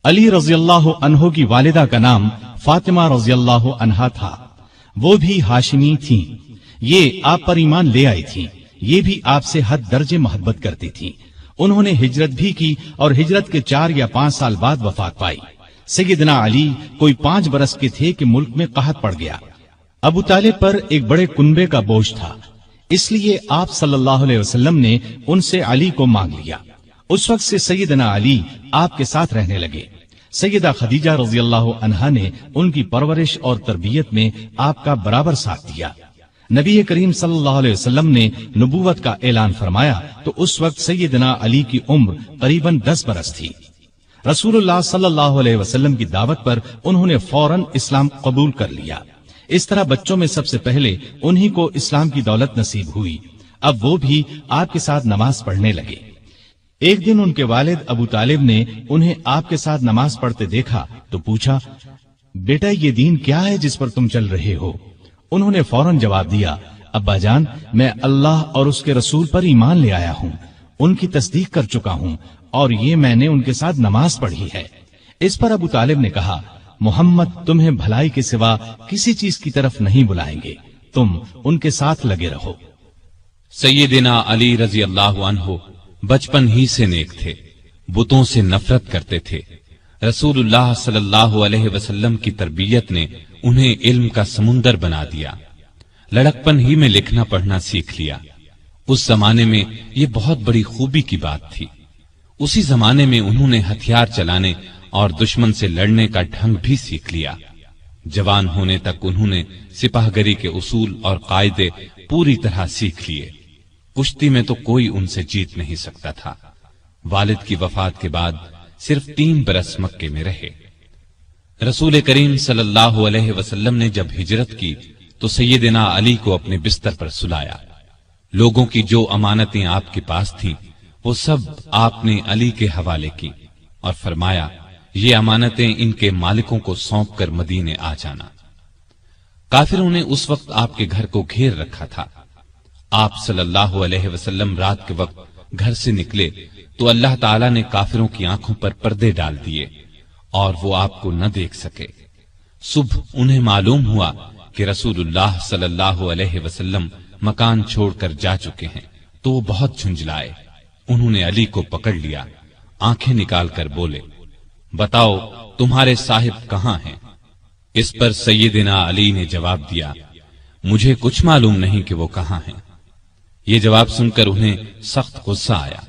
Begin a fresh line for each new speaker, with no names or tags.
علی رضی اللہ عنہ کی والدہ کا نام فاطمہ رضی اللہ عنہا تھا، وہ بھی ہاشمی تھیں، یہ آپ پر ایمان لے آئی تھیں، یہ بھی آپ سے حد درجے محبت کرتی تھیں۔ انہوں نے ہجرت بھی کی اور ہجرت کے 4 یا 5 سال بعد وفات پائی۔ سیدنا علی کوئی 5 برس کے تھے کہ ملک میں قحط پڑ گیا۔ ابو طالب پر ایک بڑے کنبے کا بوجھ تھا، اس لیے آپ صلی اللہ علیہ وسلم نے ان سے علی کو مانگ لیا۔ اس وقت سے سیدنا علی آپ کے ساتھ رہنے لگے۔ سیدہ خدیجہ رضی اللہ عنہا نے ان کی پرورش اور تربیت میں آپ کا برابر ساتھ دیا۔ نبی کریم صلی اللہ علیہ وسلم نے نبوت کا اعلان فرمایا تو اس وقت سیدنا علی کی عمر قریباً 10 برس تھی۔ رسول اللہ صلی اللہ علیہ وسلم کی دعوت پر انہوں نے فوراً اسلام قبول کر لیا۔ اس طرح بچوں میں سب سے پہلے انہی کو اسلام کی دولت نصیب ہوئی۔ اب وہ بھی آپ کے ساتھ نماز پڑھنے لگے۔ ایک دن ان کے والد ابو طالب نے انہیں آپ کے ساتھ نماز پڑھتے دیکھا تو پوچھا، بیٹا یہ دین کیا ہے جس پر تم چل رہے ہو؟ انہوں نے فوراً جواب دیا، ابا جان میں اللہ اور اس کے رسول پر ایمان لے آیا ہوں، ان کی تصدیق کر چکا ہوں اور یہ میں نے ان کے ساتھ نماز پڑھی ہے۔ اس پر ابو طالب نے کہا، محمد تمہیں بھلائی کے سوا کسی چیز کی طرف نہیں بلائیں گے، تم ان کے ساتھ لگے رہو۔
سیدنا علی رضی اللہ عنہ بچپن ہی سے نیک تھے، بتوں سے نفرت کرتے تھے۔ رسول اللہ صلی اللہ علیہ وسلم کی تربیت نے انہیں علم کا سمندر بنا دیا۔ لڑکپن ہی میں لکھنا پڑھنا سیکھ لیا۔ اس زمانے میں یہ بہت بڑی خوبی کی بات تھی۔ اسی زمانے میں انہوں نے ہتھیار چلانے اور دشمن سے لڑنے کا ڈھنگ بھی سیکھ لیا۔ جوان ہونے تک انہوں نے سپاہ گری کے اصول اور قاعدے پوری طرح سیکھ لیے۔ کشتی میں تو کوئی ان سے جیت نہیں سکتا تھا۔ والد کی وفات کے بعد صرف 3 برس مکے میں رہے۔ رسول کریم صلی اللہ علیہ وسلم نے جب ہجرت کی تو سیدنا علی کو اپنے بستر پر سلایا۔ لوگوں کی جو امانتیں آپ کے پاس تھیں وہ سب آپ نے علی کے حوالے کی اور فرمایا، یہ امانتیں ان کے مالکوں کو سونپ کر مدینے آ جانا۔ کافروں نے اس وقت آپ کے گھر کو گھیر رکھا تھا۔ آپ صلی اللہ علیہ وسلم رات کے وقت گھر سے نکلے تو اللہ تعالیٰ نے کافروں کی آنکھوں پر پردے ڈال دیے اور وہ آپ کو نہ دیکھ سکے۔ صبح انہیں معلوم ہوا کہ رسول اللہ صلی اللہ علیہ وسلم مکان چھوڑ کر جا چکے ہیں تو وہ بہت جھنجھلائے۔ انہوں نے علی کو پکڑ لیا، آنکھیں نکال کر بولے، بتاؤ تمہارے صاحب کہاں ہیں؟ اس پر سیدنا علی نے جواب دیا، مجھے کچھ معلوم نہیں کہ وہ کہاں ہیں۔ یہ جواب سن کر انہیں سخت غصہ آیا۔